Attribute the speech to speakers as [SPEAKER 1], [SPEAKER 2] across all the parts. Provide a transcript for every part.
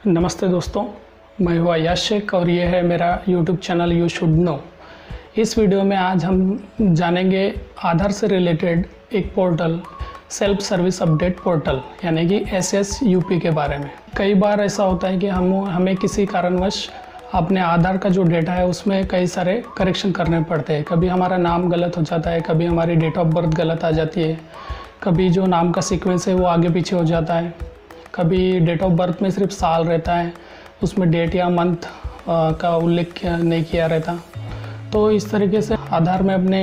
[SPEAKER 1] नमस्ते दोस्तों, मैं हूँ अयाज शेख और ये है मेरा YouTube channel you should know. इस वीडियो में आज हम जानेंगे आधार से रिलेटेड एक portal, self service update portal यानी कि SSUP के बारे में। कई बार ऐसा होता है कि हमें किसी कारणवश अपने आधार का जो डेटा है उसमें कई सारे करेक्शन करने पड़ते हैं। कभी हमारा नाम गलत हो जाता है, कभी हमारी डेट ऑफ बर्थ गलत आ जाती है, कभी जो नाम का सीक्वेंस है वो आगे पीछे हो जाता है, कभी डेट ऑफ बर्थ में सिर्फ साल रहता है, उसमें डेट या मंथ का उल्लेख नहीं किया रहता। तो इस तरीके से आधार में अपने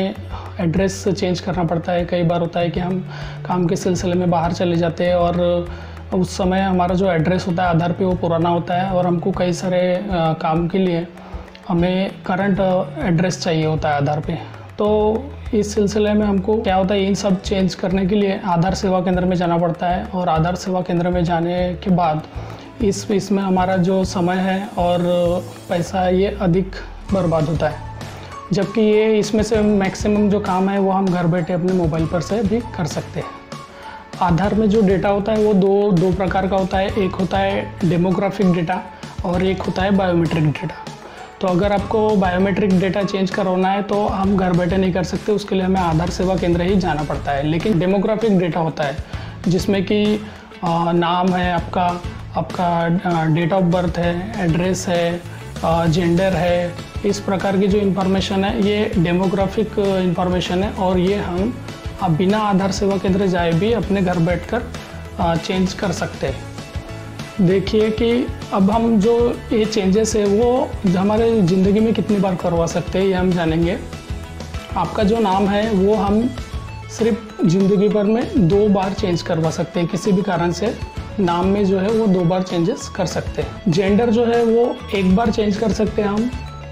[SPEAKER 1] एड्रेस चेंज करना पड़ता है। कई बार होता है कि हम काम के सिलसिले में बाहर चले जाते हैं और उस समय हमारा जो एड्रेस होता है आधार पे वो पुराना होता है और हमको कई सारे काम के लिए हमें करंट एड्रेस चाहिए होता है आधार पे। तो इस सिलसिले में हमको क्या होता है, इन सब चेंज करने के लिए आधार सेवा केंद्र में जाना पड़ता है और आधार सेवा केंद्र में जाने के बाद इसमें हमारा जो समय है और पैसा ये अधिक बर्बाद होता है। जबकि ये इसमें से मैक्सिमम जो काम है वो हम घर बैठे अपने मोबाइल पर से भी कर सकते हैं। आधार में जो डेटा होता है वो दो प्रकार का होता है। एक होता है डेमोग्राफिक डेटा और एक होता है बायोमेट्रिक डेटा। तो अगर आपको बायोमेट्रिक डेटा चेंज करवाना है तो हम घर बैठे नहीं कर सकते, उसके लिए हमें आधार सेवा केंद्र ही जाना पड़ता है। लेकिन डेमोग्राफिक डेटा होता है जिसमें कि नाम है आपका डेट ऑफ बर्थ है, एड्रेस है, जेंडर है, इस प्रकार की जो इन्फॉर्मेशन है ये डेमोग्राफिक इन्फॉर्मेशन है और ये हम बिना आधार सेवा केंद्र जाए भी अपने घर बैठकर चेंज कर सकते हैं। देखिए कि अब हम जो ये चेंजेस है वो हमारे ज़िंदगी में कितनी बार करवा सकते हैं ये हम जानेंगे। आपका जो नाम है वो हम सिर्फ ज़िंदगी भर में 2 बार चेंज करवा सकते हैं। किसी भी कारण से नाम में जो है वो 2 बार चेंजेस कर सकते हैं। जेंडर जो है वो 1 बार चेंज कर सकते हैं हम।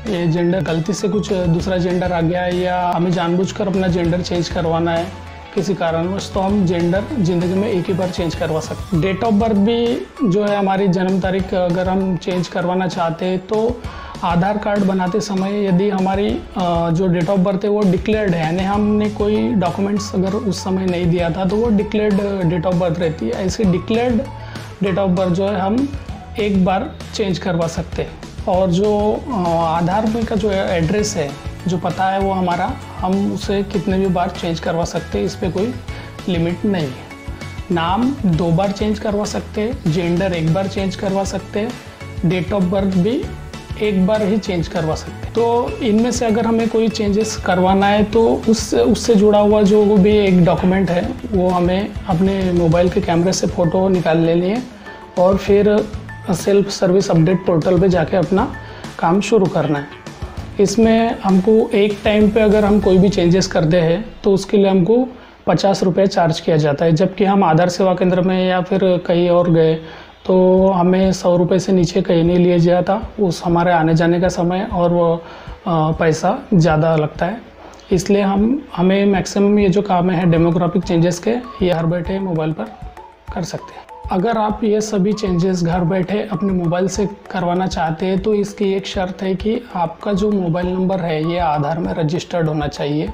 [SPEAKER 1] ये जेंडर गलती से कुछ दूसरा जेंडर आ गया है या हमें जानबूझकर अपना जेंडर चेंज करवाना है किसी कारणवश, तो हम जेंडर ज़िंदगी में 1 ही बार चेंज करवा सकते हैं। डेट ऑफ बर्थ भी जो है हमारी जन्म तारीख अगर हम चेंज करवाना चाहते हैं तो आधार कार्ड बनाते समय यदि हमारी जो डेट ऑफ बर्थ है वो डिक्लेयर्ड है, यानी हमने कोई डॉक्यूमेंट्स अगर उस समय नहीं दिया था तो वो डिक्लेयर्ड डेट ऑफ बर्थ रहती है। ऐसी डिक्लेयर्ड डेट ऑफ बर्थ जो है हम 1 बार चेंज करवा सकते हैं। और जो आधार में का जो एड्रेस है, जो पता है वो हमारा, हम उसे कितने भी बार चेंज करवा सकते हैं, इस पर कोई लिमिट नहीं है। नाम 2 बार चेंज करवा सकते हैं, जेंडर 1 बार चेंज करवा सकते हैं, डेट ऑफ बर्थ भी 1 बार ही चेंज करवा सकते हैं। तो इनमें से अगर हमें कोई चेंजेस करवाना है तो उससे जुड़ा हुआ जो भी एक डॉक्यूमेंट है वो हमें अपने मोबाइल के कैमरे से फ़ोटो निकाल लेनी है और फिर सेल्फ सर्विस अपडेट पोर्टल पे जाके अपना काम शुरू करना है। इसमें हमको एक टाइम पे अगर हम कोई भी चेंजेस करते हैं तो उसके लिए हमको 50 रुपये चार्ज किया जाता है। जबकि हम आधार सेवा केंद्र में या फिर कहीं और गए तो हमें 100 रुपये से नीचे कहीं नहीं लिया जाता। उस हमारे आने जाने का समय और वो पैसा ज़्यादा लगता है। इसलिए हमें मैक्सिमम ये जो काम है डेमोग्राफिक चेंजेस के, ये घर बैठे मोबाइल पर कर सकते हैं। अगर आप ये सभी चेंजेस घर बैठे अपने मोबाइल से करवाना चाहते हैं तो इसकी एक शर्त है कि आपका जो मोबाइल नंबर है ये आधार में रजिस्टर्ड होना चाहिए।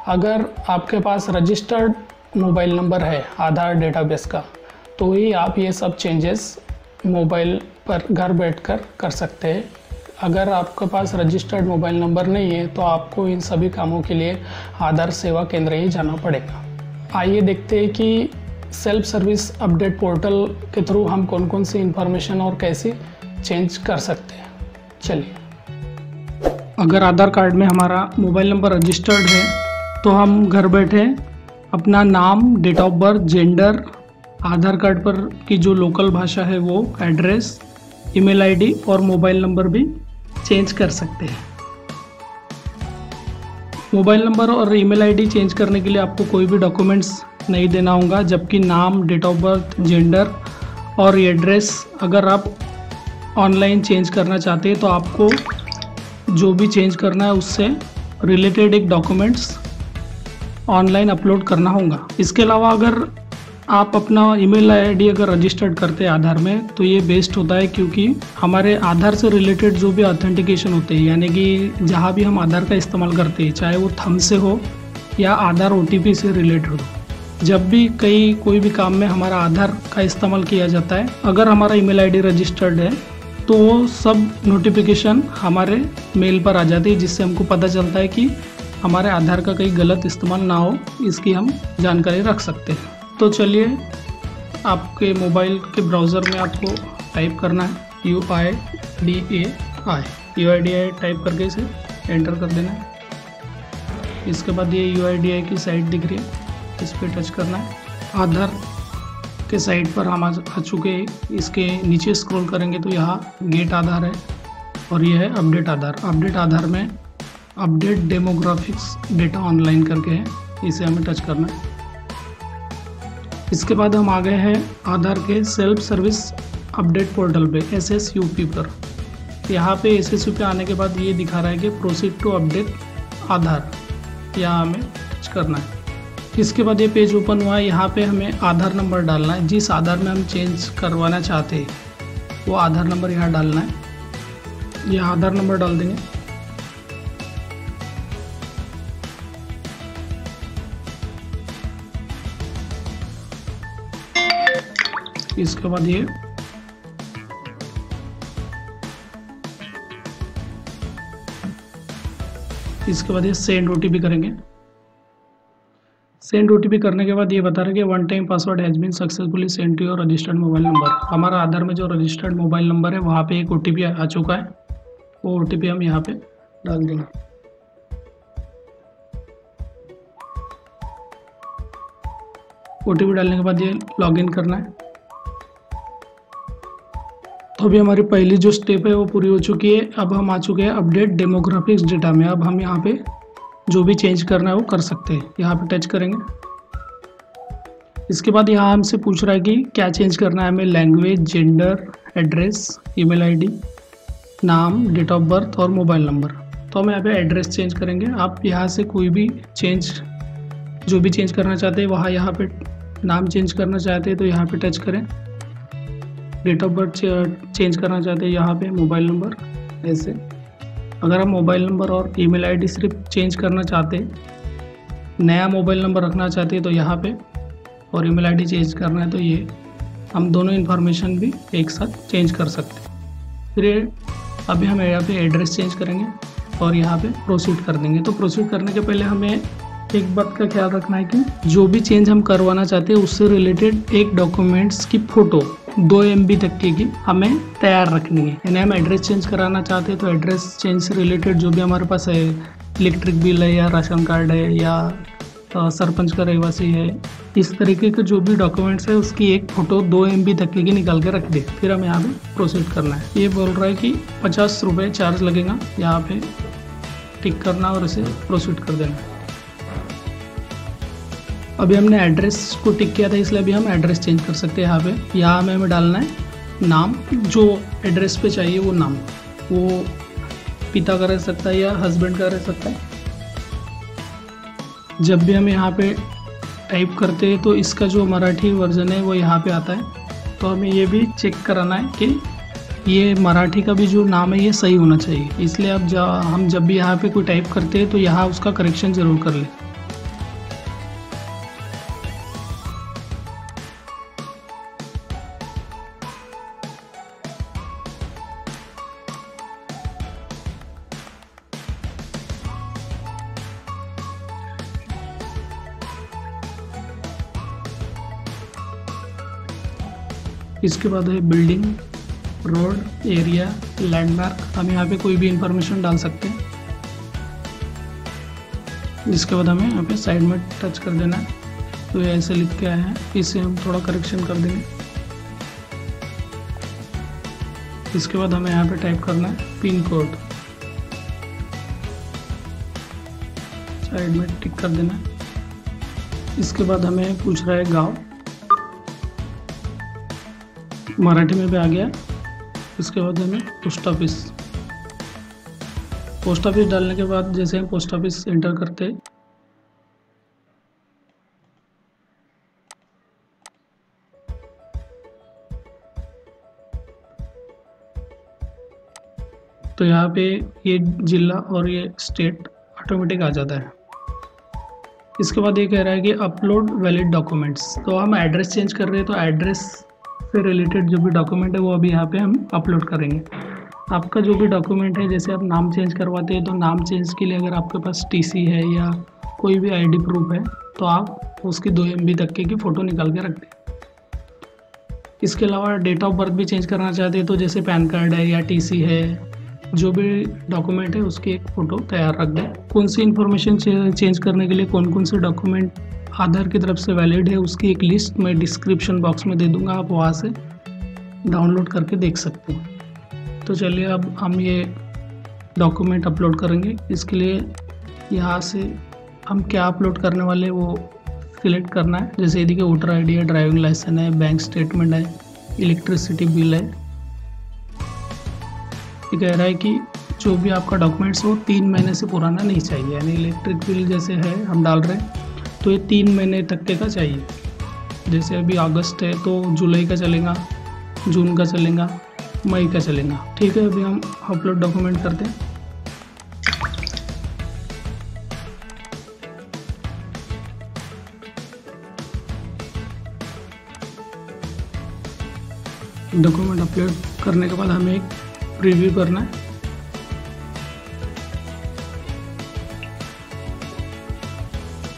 [SPEAKER 1] अगर आपके पास रजिस्टर्ड मोबाइल नंबर है आधार डेटाबेस का तो ही आप ये सब चेंजेस मोबाइल पर घर बैठकर कर सकते हैं। अगर आपके पास रजिस्टर्ड मोबाइल नंबर नहीं है तो आपको इन सभी कामों के लिए आधार सेवा केंद्र ही जाना पड़ेगा। आइए देखते हैं कि सेल्फ सर्विस अपडेट पोर्टल के थ्रू हम कौन कौन सी इंफॉर्मेशन और कैसे चेंज कर सकते हैं। चलिए, अगर आधार कार्ड में हमारा मोबाइल नंबर रजिस्टर्ड है तो हम घर बैठे अपना नाम, date of birth, gender, Aadhaar card पर की जो लोकल भाषा है वो, एड्रेस, ईमेल आईडी और मोबाइल नंबर भी चेंज कर सकते हैं। मोबाइल नंबर और ईमेल आईडी चेंज करने के लिए आपको कोई भी डॉक्यूमेंट्स नहीं देना होगा। जबकि नाम, डेट ऑफ बर्थ, जेंडर और एड्रेस अगर आप ऑनलाइन चेंज करना चाहते हैं तो आपको जो भी चेंज करना है उससे रिलेटेड एक डॉक्यूमेंट्स ऑनलाइन अपलोड करना होगा। इसके अलावा अगर आप अपना ईमेल आईडी अगर रजिस्टर्ड करते हैं आधार में तो ये बेस्ट होता है, क्योंकि हमारे आधार से रिलेटेड जो भी ऑथेंटिकेशन होते हैं, यानी कि जहाँ भी हम आधार का इस्तेमाल करते हैं, चाहे वो थंब से हो या आधार OTP से रिलेटेड हो, जब भी कोई भी काम में हमारा आधार का इस्तेमाल किया जाता है, अगर हमारा ईमेल आईडी रजिस्टर्ड है तो वो सब नोटिफिकेशन हमारे मेल पर आ जाती है, जिससे हमको पता चलता है कि हमारे आधार का कहीं गलत इस्तेमाल ना हो, इसकी हम जानकारी रख सकते हैं। तो चलिए, आपके मोबाइल के ब्राउज़र में आपको टाइप करना है UIDAI टाइप करके इसे एंटर कर देना है। इसके बाद ये UIDAI की साइट दिख रही है, इस पर टच करना है। आधार के साइट पर हम आ चुके हैं। इसके नीचे स्क्रॉल करेंगे तो यहाँ गेट आधार है और ये है अपडेट आधार। अपडेट आधार में अपडेट डेमोग्राफिक्स डेटा ऑनलाइन करके है, इसे हमें टच करना है। इसके बाद हम आ गए हैं आधार के सेल्फ सर्विस अपडेट पोर्टल पे SSUP पर। यहाँ पे SSUP पे आने के बाद ये दिखा रहा है कि प्रोसीड टू अपडेट आधार, यहाँ हमें टच करना है। इसके बाद ये पेज ओपन हुआ है। यहाँ पे हमें आधार नंबर डालना है, जिस आधार में हम चेंज करवाना चाहते हैं वो आधार नंबर यहाँ डालना है। यह आधार नंबर डाल देंगे। इसके बाद ये सेंड OTP करेंगे। सेंड OTP करने के बाद ये बता रहा है कि one time password has been successfully send to your registered mobile number. हमारा आधार में जो रजिस्टर्ड मोबाइल नंबर है वहाँ पे एक OTP आ चुका है, वो OTP हम यहाँ पे डाल देंगे। OTP डालने के बाद ये लॉगिन करना है। तो अभी हमारी पहली जो स्टेप है वो पूरी हो चुकी है। अब हम आ चुके हैं अपडेट डेमोग्राफिक्स डेटा में। अब हम यहाँ पे जो भी चेंज करना है वो कर सकते हैं, यहाँ पे टच करेंगे। इसके बाद यहाँ हमसे पूछ रहा है कि क्या चेंज करना है हमें, language, gender, address, email ID, नाम, डेट ऑफ बर्थ और मोबाइल नंबर। तो हम यहाँ पे एड्रेस चेंज करेंगे। आप यहाँ से कोई भी जो भी चेंज करना चाहते हैं वहाँ यहाँ पे नाम चेंज करना चाहते हैं तो यहाँ पे टच करें। डेट ऑफ बर्थ चेंज करना चाहते हैं यहाँ पे, मोबाइल नंबर ऐसे। अगर आप मोबाइल नंबर और ईमेल आईडी सिर्फ चेंज करना चाहते हैं, नया मोबाइल नंबर रखना चाहते हैं तो यहाँ पे, और ईमेल आईडी चेंज करना है तो ये, हम दोनों इन्फॉर्मेशन भी एक साथ चेंज कर सकते हैं। फिर अभी हम यहाँ पे एड्रेस चेंज करेंगे और यहाँ पे प्रोसीड कर देंगे। तो प्रोसीड करने के पहले हमें एक बात का ख्याल रखना है कि जो भी चेंज हम करवाना चाहते हैं उससे रिलेटेड एक डॉक्यूमेंट्स की फ़ोटो 2 MB तक की हमें तैयार रखनी है। यानी हम एड्रेस चेंज कराना चाहते हैं तो एड्रेस चेंज से रिलेटेड जो भी हमारे पास है, इलेक्ट्रिक बिल है या राशन कार्ड है या सरपंच का रहवासी है, इस तरीके के जो भी डॉक्यूमेंट्स है उसकी एक फ़ोटो 2 MB तक की निकाल के रख दे। फिर हमें यहाँ पे प्रोसीड करना है। ये बोल रहा है कि 50 रुपये चार्ज लगेगा, यहाँ पे टिक करना और इसे प्रोसीड कर देना। अभी हमने एड्रेस को टिक किया था इसलिए अभी हम एड्रेस चेंज कर सकते हैं। यहाँ पे हमें डालना है नाम, जो एड्रेस पे चाहिए वो नाम, वो पिता का रह सकता है या हस्बैंड का रह सकता है। जब भी हम यहाँ पे टाइप करते हैं तो इसका जो मराठी वर्जन है वो यहाँ पे आता है। तो हमें ये भी चेक कराना है कि ये मराठी का भी जो नाम है ये सही होना चाहिए। इसलिए अब हम जब भी यहाँ पे कोई टाइप करते हैं तो यहाँ उसका करेक्शन ज़रूर कर लें। इसके बाद है बिल्डिंग, रोड, एरिया, लैंडमार्क। हम यहाँ पे कोई भी इंफॉर्मेशन डाल सकते हैं। जिसके बाद हमें यहाँ पे साइड में टच कर देना है। तो ये ऐसे लिख के आया है, इसे हम थोड़ा करेक्शन कर देंगे। इसके बाद हमें यहाँ पे टाइप करना है पिन कोड, साइड में टिक कर देना है। इसके बाद हमें पूछ रहा है गांव, मराठी में भी आ गया। इसके बाद हमें पोस्ट ऑफिस डालने के बाद जैसे हम पोस्ट ऑफिस एंटर करते हैं तो यहाँ पे ये जिला और ये स्टेट ऑटोमेटिक आ जाता है। इसके बाद ये कह रहा है कि अपलोड वैलिड डॉक्यूमेंट्स। तो हम एड्रेस चेंज कर रहे हैं, तो एड्रेस से रिलेटेड जो भी डॉक्यूमेंट है वो अभी यहाँ पे हम अपलोड करेंगे। आपका जो भी डॉक्यूमेंट है, जैसे आप नाम चेंज करवाते हैं तो नाम चेंज के लिए अगर आपके पास टीसी है या कोई भी आईडी प्रूफ है तो आप उसकी 2 MB तक की फ़ोटो निकाल के रख दें। इसके अलावा डेट ऑफ बर्थ भी चेंज करना चाहते हैं तो जैसे पैन कार्ड है या टीसी है, जो भी डॉक्यूमेंट है उसकी एक फ़ोटो तैयार रख दें। कौन सी इन्फॉर्मेशन चेंज करने के लिए कौन कौन से डॉक्यूमेंट आधार की तरफ से वैलिड है उसकी एक लिस्ट मैं डिस्क्रिप्शन बॉक्स में दे दूंगा, आप वहाँ से डाउनलोड करके देख सकते हैं। तो चलिए अब हम ये डॉक्यूमेंट अपलोड करेंगे। इसके लिए यहाँ से हम क्या अपलोड करने वाले वो सिलेक्ट करना है। जैसे यदि वोटर ID है, ड्राइविंग लाइसेंस है, बैंक स्टेटमेंट है, इलेक्ट्रिसिटी बिल है। ये कह रहा है कि जो भी आपका डॉक्यूमेंट्स हो 3 महीने से पुराना नहीं चाहिए, यानी इलेक्ट्रिक बिल जैसे है हम डाल रहे हैं तो ये 3 महीने तक के का चाहिए। जैसे अभी अगस्त है तो जुलाई का चलेगा, जून का चलेगा, मई का चलेगा। ठीक है, अभी हम अपलोड डॉक्यूमेंट करते हैं। डॉक्यूमेंट अपलोड करने के बाद हमें एक प्रीव्यू करना है।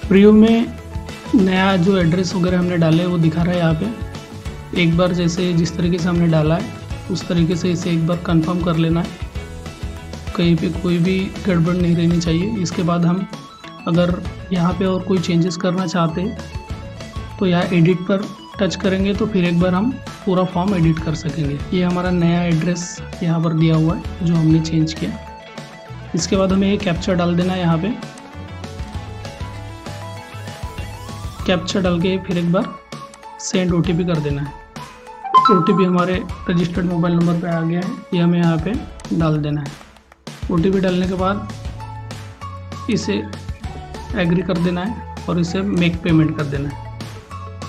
[SPEAKER 1] प्रीव्यू में नया जो एड्रेस वगैरह हमने डाले वो दिखा रहा है यहाँ पे। एक बार जैसे जिस तरीके से हमने डाला है उस तरीके से इसे एक बार कंफर्म कर लेना है, कहीं पे कोई भी गड़बड़ नहीं रहनी चाहिए। इसके बाद हम अगर यहाँ पे और कोई चेंजेस करना चाहते हैं तो यहाँ एडिट पर टच करेंगे तो फिर एक बार हम पूरा फॉर्म एडिट कर सकेंगे। ये हमारा नया एड्रेस यहाँ पर दिया हुआ है जो हमने चेंज किया। इसके बाद हमें ये कैप्चा डाल देना है। यहाँ पे कैप्चा डाल के फिर एक बार सेंड OTP कर देना है। OTP हमारे रजिस्टर्ड मोबाइल नंबर पे आ गया है, ये हमें यहाँ पे डाल देना है। OTP डालने के बाद इसे एग्री कर देना है और इसे मेक पेमेंट कर देना है।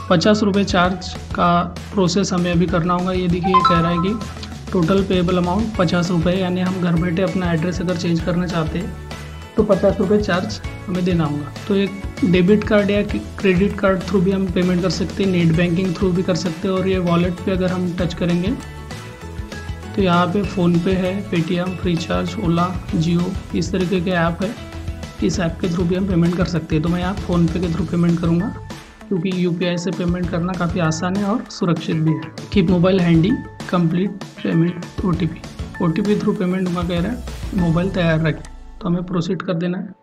[SPEAKER 1] 50 रुपये चार्ज का प्रोसेस हमें अभी करना होगा। ये देखिए ये कह रहा है कि टोटल पेएबल अमाउंट 50 रुपये, यानी हम घर बैठे अपना एड्रेस अगर चेंज करना चाहते हैं तो 50 रुपये चार्ज हमें देना होगा। तो एक डेबिट कार्ड या क्रेडिट कार्ड थ्रू भी हम पेमेंट कर सकते हैं, नेट बैंकिंग थ्रू भी कर सकते हैं। और ये वॉलेट पे अगर हम टच करेंगे तो यहाँ पे फ़ोनपे है, पेटीएम, फ्रीचार्ज, ओला, जियो, इस तरीके के ऐप है। इस ऐप के थ्रू भी हम पेमेंट कर सकते हैं। तो मैं यहाँ फ़ोनपे के थ्रू पेमेंट करूँगा क्योंकि UPI से पेमेंट करना काफ़ी आसान है और सुरक्षित भी है। Keep mobile handy, complete payment OTP through payment होगा कह रहा है, मोबाइल तैयार रखें। तो हमें प्रोसीड कर देना है।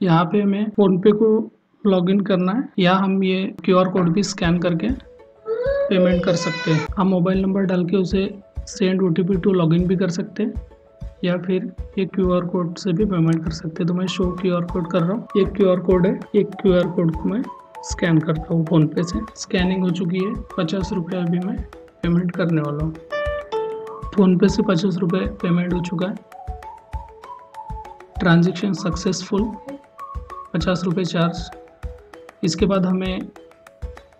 [SPEAKER 1] यहाँ पे हमें फ़ोनपे को लॉगिन करना है या हम ये QR कोड भी स्कैन करके पेमेंट कर सकते हैं। हम मोबाइल नंबर डाल के उसे सेंड OTP टू लॉगिन भी कर सकते हैं या फिर ये QR कोड से भी पेमेंट कर सकते हैं। तो मैं शो QR कोड कर रहा हूँ। ये QR कोड है, एक QR कोड को मैं स्कैन करता हूँ फ़ोनपे से। स्कैनिंग हो चुकी है। 50 रुपये अभी मैं पेमेंट करने वाला हूँ। फ़ोनपे से 50 रुपये पेमेंट हो चुका है। ट्रांजैक्शन सक्सेसफुल, 50 रुपये चार्ज। इसके बाद हमें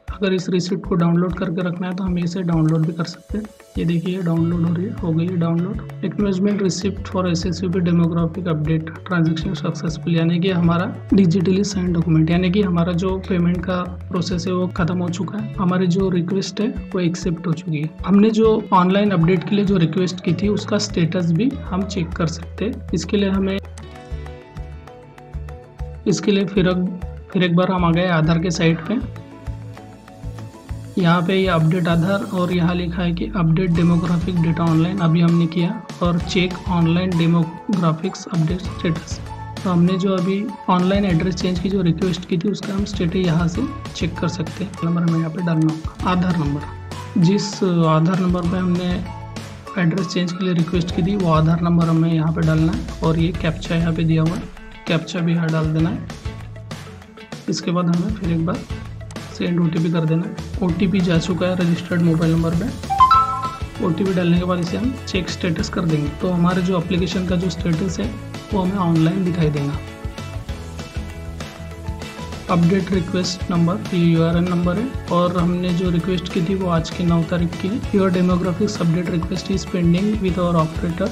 [SPEAKER 1] अगर इस रिसिप्ट को डाउनलोड करके रखना है तो हम इसे डाउनलोड भी कर सकते हैं। ये देखिए डाउनलोड हो रही है, हो गई है download. Acknowledgement receipt for SSVP demographic update transaction successful, यानी कि हमारा डिजिटली साइन डॉक्यूमेंट, यानी कि हमारा जो पेमेंट का प्रोसेस है वो खत्म हो चुका है। हमारी जो रिक्वेस्ट है वो एक्सेप्ट हो चुकी है। हमने जो ऑनलाइन अपडेट के लिए जो रिक्वेस्ट की थी उसका स्टेटस भी हम चेक कर सकते हैं। इसके लिए फिर एक बार हम आ गए आधार के साइट पे। यहाँ पे ये अपडेट आधार और यहाँ लिखा है कि अपडेट डेमोग्राफिक डेटा ऑनलाइन, अभी हमने किया। और check online demographics update status, तो हमने जो अभी ऑनलाइन एड्रेस चेंज की जो रिक्वेस्ट की थी उसका हम स्टेटस यहाँ से चेक कर सकते हैं। नंबर हमें यहाँ पे डालना होगा, आधार नंबर। जिस आधार नंबर पे हमने एड्रेस चेंज के लिए रिक्वेस्ट की थी वो आधार नंबर हमें यहाँ पे डालना है। और ये कैप्चा यहाँ पे दिया हुआ है, कैप्चा भी यहाँ डाल देना है। इसके बाद हमें फिर एक बार सेंड OTP कर देना है। OTP जा चुका है रजिस्टर्ड मोबाइल नंबर पे। OTP डालने के बाद इसे हम चेक स्टेटस कर देंगे तो हमारे जो एप्लीकेशन का जो स्टेटस है वो हमें ऑनलाइन दिखाई देगा। अपडेट रिक्वेस्ट नंबर, ये URN नंबर है और हमने जो रिक्वेस्ट की थी वो आज की 9 तारीख की है। Your demographics update request is pending with our operator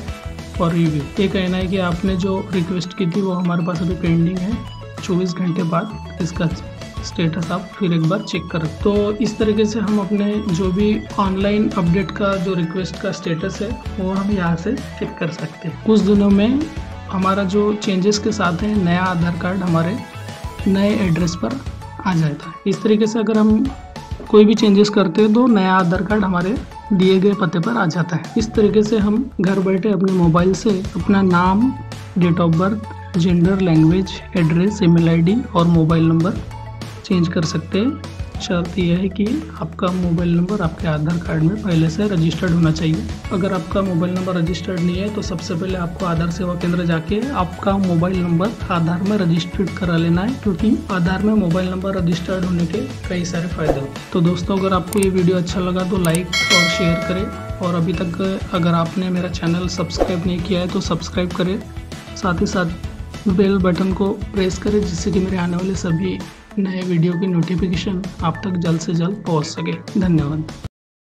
[SPEAKER 1] for review. ये कहना है कि आपने जो रिक्वेस्ट की थी वो हमारे पास अभी पेंडिंग है 24 घंटे बाद इसका स्टेटस आप फिर एक बार चेक करें। तो इस तरीके से हम अपने जो भी ऑनलाइन अपडेट का जो रिक्वेस्ट का स्टेटस है वो हम यहाँ से चेक कर सकते हैं। कुछ दिनों में हमारा जो चेंजेस के साथ है नया आधार कार्ड हमारे नए एड्रेस पर आ जाता है। इस तरीके से अगर हम कोई भी चेंजेस करते हैं तो नया आधार कार्ड हमारे दिए गए पते पर आ जाता है। इस तरीके से हम घर बैठे अपने मोबाइल से अपना नाम, date of birth, gender, language, address, email ID और मोबाइल नंबर चेंज कर सकते हैं। शर्त यह है कि आपका मोबाइल नंबर आपके आधार कार्ड में पहले से रजिस्टर्ड होना चाहिए। अगर आपका मोबाइल नंबर रजिस्टर्ड नहीं है तो सबसे पहले आपको आधार सेवा केंद्र जाके आपका मोबाइल नंबर आधार में रजिस्टर्ड करा लेना है, क्योंकि आधार में मोबाइल नंबर रजिस्टर्ड होने के कई सारे फायदे होते हैं। तो दोस्तों, अगर आपको ये वीडियो अच्छा लगा तो लाइक और शेयर करें, और अभी तक अगर आपने मेरा चैनल सब्सक्राइब नहीं किया है तो सब्सक्राइब करें, साथ ही साथ बेल बटन को प्रेस करें जिससे कि मेरे आने वाले सभी नए वीडियो की नोटिफिकेशन आप तक जल्द से जल्द पहुंच सके। धन्यवाद।